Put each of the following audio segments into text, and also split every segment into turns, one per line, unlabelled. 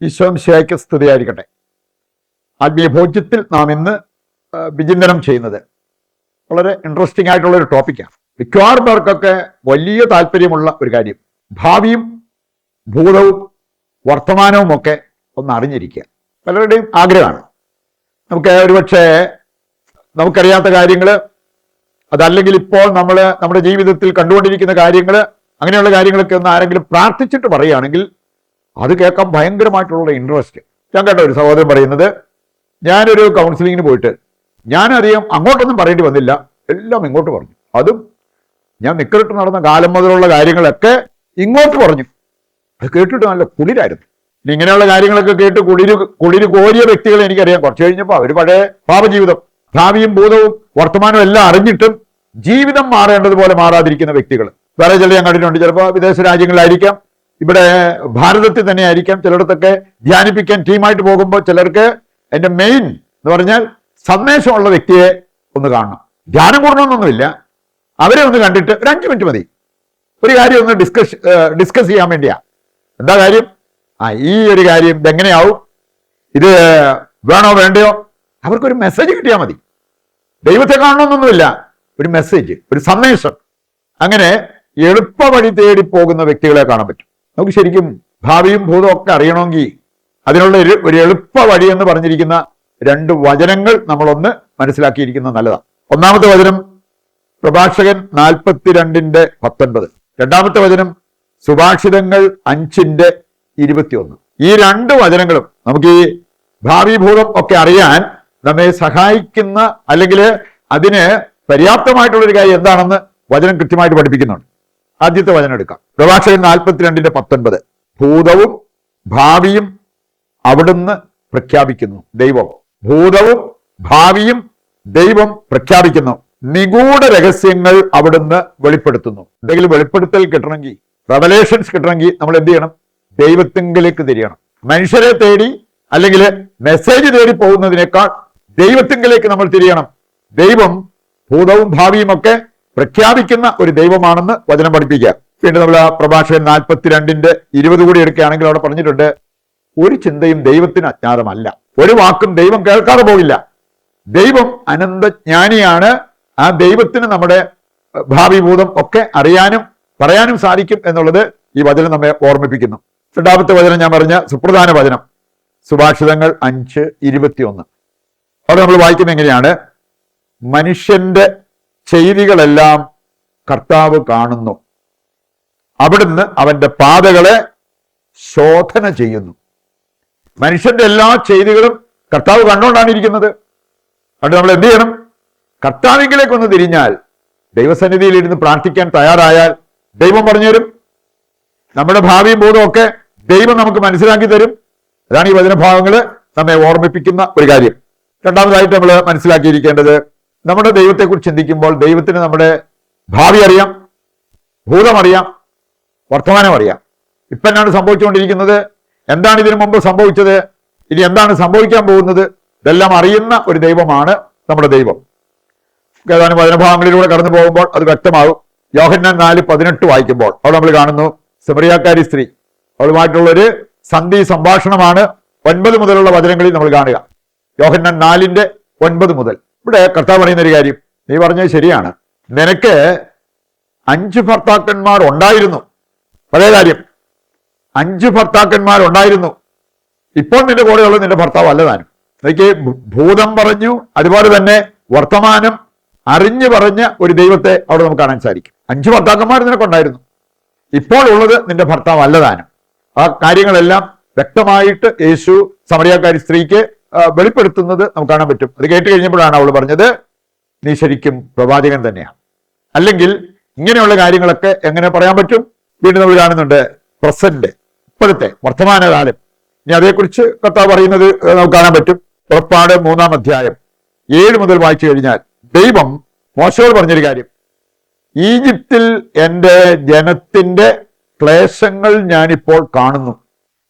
ഈശോമിശിഹായ്ക്ക് സ്തുതിയായിരിക്കട്ടെ. ആത്മീയ ഭോജ്യത്തിൽ നാം ഇന്ന് വിചിന്തനം ചെയ്യുന്നത് വളരെ ഇൻട്രസ്റ്റിംഗ് ആയിട്ടുള്ള ഒരു ടോപ്പിക്കാണ്. മിക്കവാറും പേർക്കൊക്കെ വലിയ താല്പര്യമുള്ള ഒരു കാര്യം, ഭാവിയും ഭൂതവും വർത്തമാനവും ഒക്കെ ഒന്ന് അറിഞ്ഞിരിക്കുക പലരുടെയും ആഗ്രഹമാണ്. നമുക്ക് ഒരുപക്ഷെ നമുക്കറിയാത്ത കാര്യങ്ങൾ, അതല്ലെങ്കിൽ ഇപ്പോൾ നമ്മൾ നമ്മുടെ ജീവിതത്തിൽ കണ്ടുകൊണ്ടിരിക്കുന്ന കാര്യങ്ങൾ, അങ്ങനെയുള്ള കാര്യങ്ങളൊക്കെ ഒന്ന് ആരെങ്കിലും പ്രാർത്ഥിച്ചിട്ട് പറയുകയാണെങ്കിൽ അത് കേൾക്കാൻ ഭയങ്കരമായിട്ടുള്ള ഇൻട്രസ്റ്റ്. ഞാൻ കേട്ട ഒരു സഹോദരൻ പറയുന്നത്, ഞാനൊരു കൗൺസിലിങ്ങിന് പോയിട്ട് ഞാനധികം അങ്ങോട്ടൊന്നും പറയേണ്ടി വന്നില്ല, എല്ലാം ഇങ്ങോട്ട് പറഞ്ഞു. അതും ഞാൻ നിക്കറിട്ട് നടന്ന കാലം മുതലുള്ള കാര്യങ്ങളൊക്കെ ഇങ്ങോട്ട് പറഞ്ഞു. അത് കേട്ടിട്ട് നല്ല കുളിരായിരുന്നു. ഇനി ഇങ്ങനെയുള്ള കാര്യങ്ങളൊക്കെ കേട്ട് കുളിര് കോരിയ വ്യക്തികളെ എനിക്കറിയാം. കുറച്ച് കഴിഞ്ഞപ്പോൾ അവർ പഴയ പാപജീവിതം, ഭാവിയും ഭൂതവും വർത്തമാനവും എല്ലാം അറിഞ്ഞിട്ടും ജീവിതം മാറേണ്ടതുപോലെ മാറാതിരിക്കുന്ന വ്യക്തികൾ വേറെ ചില ഞാൻ കണ്ടിട്ടുണ്ട്. ചിലപ്പോൾ വിദേശ രാജ്യങ്ങളിലായിരിക്കാം, ഇവിടെ ഭാരതത്തിൽ തന്നെ ആയിരിക്കാം. ചിലയിടത്തൊക്കെ ധ്യാനിപ്പിക്കാൻ ടീമായിട്ട് പോകുമ്പോൾ ചിലർക്ക് അതിന്റെ മെയിൻ എന്ന് പറഞ്ഞാൽ സന്ദേശമുള്ള വ്യക്തിയെ ഒന്ന് കാണണം. ധ്യാനം കൂടണമെന്നൊന്നുമില്ല, അവരെ ഒന്ന് കണ്ടിട്ട് ഒരു 5 മിനിറ്റ് മതി, ഒരു കാര്യം ഒന്ന് ഡിസ്കസ് ചെയ്യാൻ വേണ്ടിയാ. എന്താ കാര്യം? ഈ ഒരു കാര്യം ഇതെങ്ങനെയാവും, ഇത് വേണോ വേണ്ടയോ, അവർക്കൊരു മെസ്സേജ് കിട്ടിയാൽ മതി. ദൈവത്തെ കാണണമെന്നൊന്നുമില്ല, ഒരു മെസ്സേജ്, ഒരു സന്ദേശം. അങ്ങനെ എളുപ്പ വഴി തേടി പോകുന്ന വ്യക്തികളെ കാണാൻ പറ്റും. നമുക്ക് ശരിക്കും ഭാവിയും ഭൂതവും ഒക്കെ അറിയണമെങ്കിൽ അതിനുള്ള ഒരു എളുപ്പ വഴി എന്ന് പറഞ്ഞിരിക്കുന്ന 2 വചനങ്ങൾ നമ്മളൊന്ന് മനസ്സിലാക്കിയിരിക്കുന്നത് നല്ലതാണ്. ഒന്നാമത്തെ വചനം പ്രഭാഷകൻ 42:19. രണ്ടാമത്തെ വചനം സുഭാഷിതങ്ങൾ 5:21. ഈ 2 വചനങ്ങളും നമുക്ക് ഈ ഭാവി ഭൂതം ഒക്കെ അറിയാൻ നമ്മെ സഹായിക്കുന്ന, അല്ലെങ്കിൽ അതിന് പര്യാപ്തമായിട്ടുള്ളൊരു കാര്യം എന്താണെന്ന് വചനം കൃത്യമായിട്ട് പഠിപ്പിക്കുന്നുണ്ട്. ആദ്യത്തെ വചനം എടുക്കാം. പ്രഭാഷകൻ 42:19. ഭൂതവും ഭാവിയും അവിടുന്ന് പ്രഖ്യാപിക്കുന്നു. ദൈവം ഭൂതവും ഭാവിയും ദൈവം പ്രഖ്യാപിക്കുന്നു. നിഗൂഢ രഹസ്യങ്ങൾ അവിടുന്ന് വെളിപ്പെടുത്തുന്നു. എന്തെങ്കിലും വെളിപ്പെടുത്തൽ കിട്ടണമെങ്കിൽ, റെവലേഷൻസ് കിട്ടണമെങ്കിൽ നമ്മൾ എന്ത് ചെയ്യണം? ദൈവത്തിങ്കിലേക്ക് തിരിയണം. മനുഷ്യരെ തേടി അല്ലെങ്കിൽ മെസ്സേജ് തേടി പോകുന്നതിനേക്കാൾ ദൈവത്തിങ്കിലേക്ക് നമ്മൾ തിരിയണം. ദൈവം ഭൂതവും ഭാവിയും ഒക്കെ പ്രഖ്യാപിക്കുന്ന ഒരു ദൈവമാണെന്ന് വചനം പഠിപ്പിക്കുക. വീണ്ടും നമ്മൾ പ്രഭാഷകൻ 42:20 കൂടി എടുക്കുകയാണെങ്കിൽ അവിടെ പറഞ്ഞിട്ടുണ്ട്, ഒരു ചിന്തയും ദൈവത്തിന് അജ്ഞാതമല്ല, ഒരു വാക്കും ദൈവം കേൾക്കാതെ പോകില്ല. ദൈവം അനന്തജ്ഞാനിയാണ്. ആ ദൈവത്തിന് നമ്മുടെ ഭാവി ഭൂതം ഒക്കെ അറിയാനും പറയാനും സാധിക്കും എന്നുള്ളത് ഈ വചനം നമ്മെ ഓർമ്മിപ്പിക്കുന്നു. രണ്ടാമത്തെ വചനം ഞാൻ പറഞ്ഞ സുപ്രധാന വചനം സുഭാഷിതങ്ങൾ 5:21. അവിടെ നമ്മൾ വായിക്കുന്നത് എങ്ങനെയാണ്? മനുഷ്യന്റെ ചെയ്തികളെല്ലാം കർത്താവ് കാണുന്നു, അവിടുന്ന് അവന്റെ പാതകളെ ശോധന ചെയ്യുന്നു. മനുഷ്യന്റെ എല്ലാ ചെയ്തികളും കർത്താവ് കണ്ടുകൊണ്ടാണ് ഇരിക്കുന്നത്. അതുകൊണ്ട് നമ്മൾ എന്ത് ചെയ്യണം? കർത്താവിങ്കിലേക്കൊന്ന് തിരിഞ്ഞാൽ, ദൈവസന്നിധിയിൽ ഇരുന്ന് പ്രാർത്ഥിക്കാൻ തയ്യാറായാൽ ദൈവം പറഞ്ഞുതരും. നമ്മുടെ ഭാവിയും ബോധവും ഒക്കെ ദൈവം നമുക്ക് മനസ്സിലാക്കി തരും. അതാണ് ഈ വചനഭാഗങ്ങൾ നമ്മെ ഓർമ്മിപ്പിക്കുന്ന ഒരു കാര്യം. രണ്ടാമതായിട്ട് നമ്മൾ മനസ്സിലാക്കിയിരിക്കേണ്ടത്, നമ്മുടെ ദൈവത്തെക്കുറിച്ച് ചിന്തിക്കുമ്പോൾ ദൈവത്തിന് നമ്മുടെ ഭാവി അറിയാം, ഭൂതം അറിയാം, വർത്തമാനം അറിയാം. ഇപ്പം എന്നാണ് സംഭവിച്ചുകൊണ്ടിരിക്കുന്നത്, എന്താണ് ഇതിനു മുമ്പ് സംഭവിച്ചത്, ഇനി എന്താണ് സംഭവിക്കാൻ പോകുന്നത്, ഇതെല്ലാം അറിയുന്ന ഒരു ദൈവമാണ് നമ്മുടെ ദൈവം. ഏതാനും വചനഭാഗങ്ങളിലൂടെ കടന്നു പോകുമ്പോൾ അത് വ്യക്തമാകും. യോഹന്നാൻ 4:18 വായിക്കുമ്പോൾ അവിടെ നമ്മൾ കാണുന്നു, സമറിയാക്കാരി സ്ത്രീ, അവളുമായിട്ടുള്ളൊരു സന്ധി സംഭാഷണമാണ് 9 മുതലുള്ള വചനങ്ങളിൽ നമ്മൾ കാണുക. യോഹന്നാൻ 4:9 മുതൽ. ഇവിടെ കർത്താവ് പറയുന്ന ഒരു കാര്യം, നീ പറഞ്ഞത് ശരിയാണ്, നിനക്ക് 5 ഭർത്താക്കന്മാർ ഉണ്ടായിരുന്നു. പഴയ കാര്യം, 5 ഭർത്താക്കന്മാർ ഉണ്ടായിരുന്നു. ഇപ്പോൾ നിന്റെ കൂടെയുള്ള നിന്റെ ഭർത്താവ് അല്ലതാനും. എനിക്ക് ഭൂതം പറഞ്ഞു, അതുപോലെ തന്നെ വർത്തമാനം അറിഞ്ഞു പറഞ്ഞ ഒരു ദൈവത്തെ അവിടെ നമുക്ക് കാണാൻ സാധിക്കും. 5 ഭർത്താക്കന്മാർ നിനക്കുണ്ടായിരുന്നു, ഇപ്പോൾ ഉള്ളത് നിന്റെ ഭർത്താവ് അല്ലതാനും. ആ കാര്യങ്ങളെല്ലാം വ്യക്തമായിട്ട് യേശു സമറിയാക്കാരി സ്ത്രീക്ക് വെളിപ്പെടുത്തുന്നത് നമുക്ക് കാണാൻ പറ്റും. അത് കേട്ട് കഴിഞ്ഞപ്പോഴാണ് അവൾ പറഞ്ഞത്, നീ ശരിക്കും പ്രവാചകൻ തന്നെയാണ്. അല്ലെങ്കിൽ ഇങ്ങനെയുള്ള കാര്യങ്ങളൊക്കെ എങ്ങനെ പറയാൻ പറ്റും? വീണ്ടും നമ്മൾ കാണുന്നുണ്ട് പ്രസന്റ്, ഇപ്പോഴത്തെ വർത്തമാനകാലം. ഇനി അതേക്കുറിച്ച് കർത്താവ് പറയുന്നത് നമുക്ക് കാണാൻ പറ്റും. പുറപ്പാട് 3-ാം അധ്യായം 7 മുതൽ വായിച്ചു കഴിഞ്ഞാൽ ദൈവം മോശയോട് പറഞ്ഞൊരു കാര്യം, ഈജിപ്തിൽ എൻ്റെ ജനത്തിന്റെ ക്ലേശങ്ങൾ ഞാനിപ്പോൾ കാണുന്നു.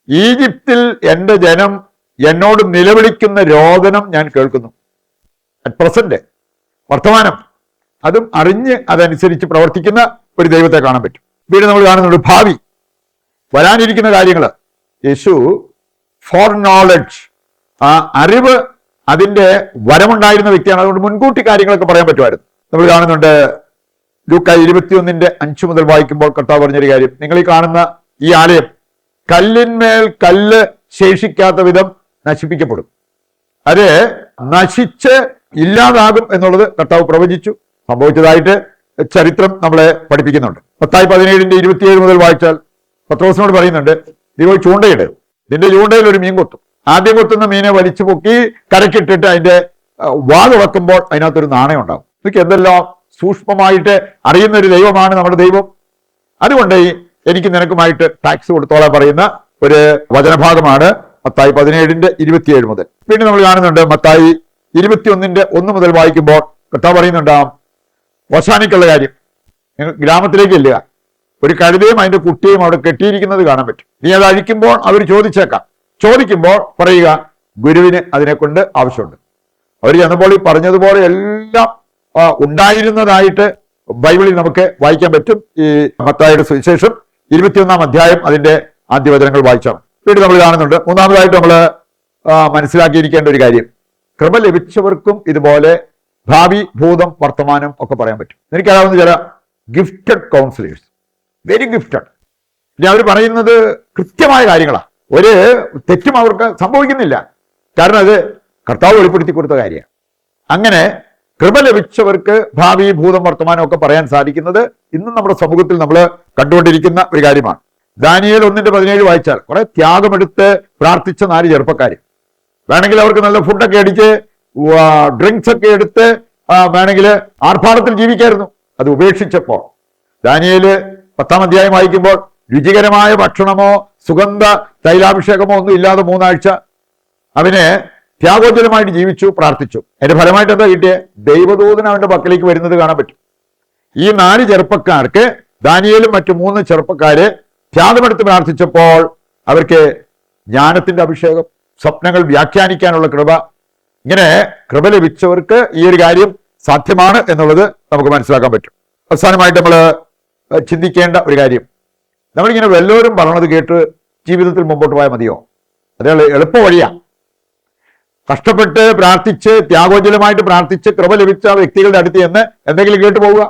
ഈജിപ്തിൽ എൻ്റെ ജനം എന്നോട് നിലവിളിക്കുന്ന രോദനം ഞാൻ കേൾക്കുന്നു. അറ്റ് പ്രസന്റ്, വർത്തമാനം, അതും അറിഞ്ഞ് അതനുസരിച്ച് പ്രവർത്തിക്കുന്ന ഒരു ദൈവത്തെ കാണാൻ പറ്റും. വീണ്ടും നമ്മൾ കാണുന്നുണ്ട് ഭാവി, വരാനിരിക്കുന്ന കാര്യങ്ങൾ. യേശു ഫോർ നോളജ്, ആ അറിവ് അതിന്റെ വരമുണ്ടായിരുന്ന വ്യക്തിയാണ്. അതുകൊണ്ട് മുൻകൂട്ടി കാര്യങ്ങളൊക്കെ പറയാൻ പറ്റുമായിരുന്നു. നമ്മൾ കാണുന്നുണ്ട് ലൂക്ക 21:5 മുതൽ വായിക്കുമ്പോൾ കർത്താവ് പറഞ്ഞൊരു കാര്യം, നിങ്ങൾ ഈ കാണുന്ന ഈ ആലയം കല്ലിന്മേൽ കല്ല് ശേഷിക്കാത്ത വിധം നശിപ്പിക്കപ്പെടും, അത് നശിച്ച് ഇല്ലാതാകും എന്നുള്ളത് കർത്താവ് പ്രവചിച്ചു. സംഭവിച്ചതായിട്ട് ചരിത്രം നമ്മളെ പഠിപ്പിക്കുന്നുണ്ട്. മത്തായി 17:27 മുതൽ വായിച്ചാൽ പത്രോസിനോട് പറയുന്നുണ്ട്, നീ പോയി ചൂണ്ടയിട്, നിന്റെ ചൂണ്ടയിൽ ഒരു മീൻ കൊത്തും. ആദ്യം കൊത്തുന്ന മീനെ വലിച്ചു പൊക്കി കരക്കിട്ടിട്ട് അതിന്റെ വാ തുറക്കുമ്പോൾ അതിനകത്തൊരു നാണയം ഉണ്ടാവും. ഇതൊക്കെ എന്തെല്ലാം സൂക്ഷ്മമായിട്ട് അറിയുന്ന ഒരു ദൈവമാണ് നമ്മുടെ ദൈവം. അതുകൊണ്ട് എനിക്ക് നിനക്കുമായിട്ട് ടാക്സ് കൊടുത്തോളാൻ പറയുന്ന ഒരു വചനഭാഗമാണ് മത്തായി 17:27 മുതൽ. പിന്നെ നമ്മൾ കാണുന്നുണ്ട് മത്തായി 21:1 മുതൽ വായിക്കുമ്പോൾ കർത്താവ് പറയുന്നുണ്ടാവും ഓശാനിക്കുള്ള കാര്യം. നിങ്ങൾ ഗ്രാമത്തിലേക്ക് ചെല്ലുക, ഒരു കഴുതയും അതിന്റെ കുട്ടിയും അവിടെ കെട്ടിയിരിക്കുന്നത് കാണാൻ പറ്റും. നീ അത് അഴിക്കുമ്പോൾ അവർ ചോദിച്ചേക്കാം. ചോദിക്കുമ്പോൾ പറയുക, ഗുരുവിന് അതിനെ കൊണ്ട് ആവശ്യമുണ്ട്. അവർ ചെന്നപ്പോൾ ഈ പറഞ്ഞതുപോലെ എല്ലാം ഉണ്ടായിരുന്നതായിട്ട് ബൈബിളിൽ നമുക്ക് വായിക്കാൻ പറ്റും. ഈ മത്തായിയുടെ സുവിശേഷം 21-ാം അധ്യായം അതിന്റെ ആദ്യവചനങ്ങൾ വായിച്ചാണ്. വീണ്ടും നമ്മൾ കാണുന്നുണ്ട്. മൂന്നാമതായിട്ട് നമ്മൾ മനസ്സിലാക്കിയിരിക്കേണ്ട ഒരു കാര്യം, കൃപ ലഭിച്ചവർക്കും ഇതുപോലെ ഭാവി, ഭൂതം, വർത്തമാനം ഒക്കെ പറയാൻ പറ്റും. എനിക്കറിയാവുന്ന ചില ഗിഫ്റ്റഡ് കൗൺസിലേഴ്സ്, വെരി ഗിഫ്റ്റഡ്. ഇനി അവർ പറയുന്നത് കൃത്യമായ കാര്യങ്ങളാണ്, ഒരു തെറ്റും അവർക്ക് സംഭവിക്കുന്നില്ല. കാരണം അത് കർത്താവ് വെളിപ്പെടുത്തി കൊടുത്ത കാര്യമാണ്. അങ്ങനെ കൃപ ലഭിച്ചവർക്ക് ഭാവി, ഭൂതം, വർത്തമാനം ഒക്കെ പറയാൻ സാധിക്കുന്നത് ഇന്നും നമ്മുടെ സമൂഹത്തിൽ നമ്മൾ കണ്ടുകൊണ്ടിരിക്കുന്ന ഒരു കാര്യമാണ്. ദാനിയേൽ 1:17 വായിച്ചാൽ കുറെ ത്യാഗമെടുത്ത് പ്രാർത്ഥിച്ച 4 ചെറുപ്പക്കാർ, വേണമെങ്കിൽ അവർക്ക് നല്ല ഫുഡൊക്കെ അടിച്ച് ഡ്രിങ്ക്സ് ഒക്കെ എടുത്ത് വേണമെങ്കിൽ ആർഭാടത്തിൽ ജീവിക്കായിരുന്നു. അത് ഉപേക്ഷിച്ചപ്പോൾ ദാനിയേല് 10-ാം അധ്യായം വായിക്കുമ്പോൾ രുചികരമായ ഭക്ഷണമോ സുഗന്ധ തൈലാഭിഷേകമോ ഒന്നും ഇല്ലാതെ 3 ആഴ്ച അവന് ത്യാഗോജ്വലമായിട്ട് ജീവിച്ചു, പ്രാർത്ഥിച്ചു. അതിന്റെ ഫലമായിട്ട് എന്താ കിട്ടിയത്? ദൈവദൂതൻ അവന്റെ പക്കലേക്ക് വരുന്നത് കാണാൻ പറ്റും. ഈ 4 ചെറുപ്പക്കാർക്ക്, ദാനിയേലും മറ്റു 3 ചെറുപ്പക്കാര് ത്യാഗമെടുത്ത് പ്രാർത്ഥിച്ചപ്പോൾ അവർക്ക് ജ്ഞാനത്തിന്റെ അഭിഷേകം, സ്വപ്നങ്ങൾ വ്യാഖ്യാനിക്കാനുള്ള കൃപ, ഇങ്ങനെ കൃപ ലഭിച്ചവർക്ക് ഈ ഒരു കാര്യം സാധ്യമാണ് എന്നുള്ളത് നമുക്ക് മനസ്സിലാക്കാൻ പറ്റും. അവസാനമായിട്ട് നമ്മൾ ചിന്തിക്കേണ്ട ഒരു കാര്യം, നമ്മളിങ്ങനെ വല്ലവരും പറയണത് കേട്ട് ജീവിതത്തിൽ മുമ്പോട്ട് പോയാൽ മതിയോ? അത് എളുപ്പ വഴിയാ. കഷ്ടപ്പെട്ട് പ്രാർത്ഥിച്ച് ത്യാഗോജ്വലമായിട്ട് പ്രാർത്ഥിച്ച് കൃപ ലഭിച്ച വ്യക്തികളുടെ അടുത്ത് എന്ന് എന്തെങ്കിലും കേട്ടു പോവുക.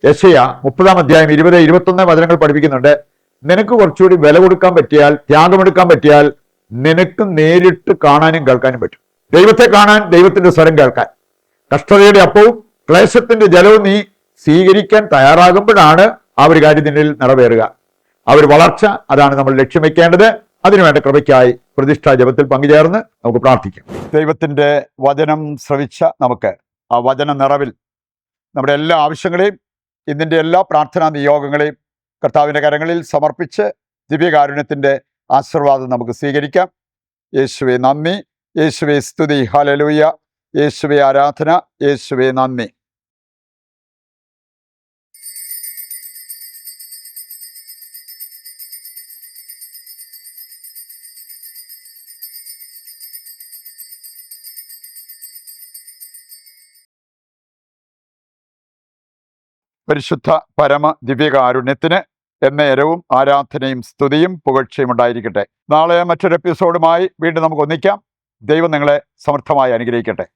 യെശയ്യാ 30-ാം അധ്യായം 20-21 വചനങ്ങൾ പഠിപ്പിക്കുന്നുണ്ട്, നിനക്ക് കുറച്ചുകൂടി വില കൊടുക്കാൻ പറ്റിയാൽ, ത്യാഗമെടുക്കാൻ പറ്റിയാൽ നിനക്ക് നേരിട്ട് കാണാനും കേൾക്കാനും പറ്റും. ദൈവത്തെ കാണാൻ, ദൈവത്തിന്റെ സ്വരം കേൾക്കാൻ. കഷ്ടതയുടെ അപ്പവും ക്ലേശത്തിന്റെ ജലവും നീ സ്വീകരിക്കാൻ തയ്യാറാകുമ്പോഴാണ് ആ ഒരു കാര്യം നിന്നിൽ നിറവേറുക. ആ ഒരു വളർച്ച, അതാണ് നമ്മൾ ലക്ഷ്യം വെക്കേണ്ടത്. അതിനുവേണ്ട കൃപയ്ക്കായി പ്രതിഷ്ഠാ ജപത്തിൽ പങ്കുചേർന്ന് നമുക്ക് പ്രാർത്ഥിക്കാം. ദൈവത്തിന്റെ വചനം ശ്രവിച്ച നമുക്ക് ആ വചന നിറവിൽ നമ്മുടെ എല്ലാ ആവശ്യങ്ങളെയും ഇതിൻ്റെ എല്ലാ പ്രാർത്ഥനാ നിയോഗങ്ങളെയും കർത്താവിൻ്റെ കരങ്ങളിൽ സമർപ്പിച്ച് ദിവ്യകാരുണ്യത്തിൻ്റെ ആശീർവാദം നമുക്ക് സ്വീകരിക്കാം. യേശുവേ നന്ദി, യേശുവേ സ്തുതി, ഹല്ലേലൂയ, യേശുവേ ആരാധന, യേശുവേ നന്ദി. പരിശുദ്ധ പരമ ദിവ്യകാരുണ്യത്തിന് എന്നേരവും ആരാധനയും സ്തുതിയും പുകഴ്ചയും ഉണ്ടായിരിക്കട്ടെ. നാളെ മറ്റൊരു എപ്പിസോഡുമായി വീണ്ടും നമുക്ക് ഒന്നിക്കാം. ദൈവം നിങ്ങളെ സമർത്ഥമായി അനുഗ്രഹിക്കട്ടെ.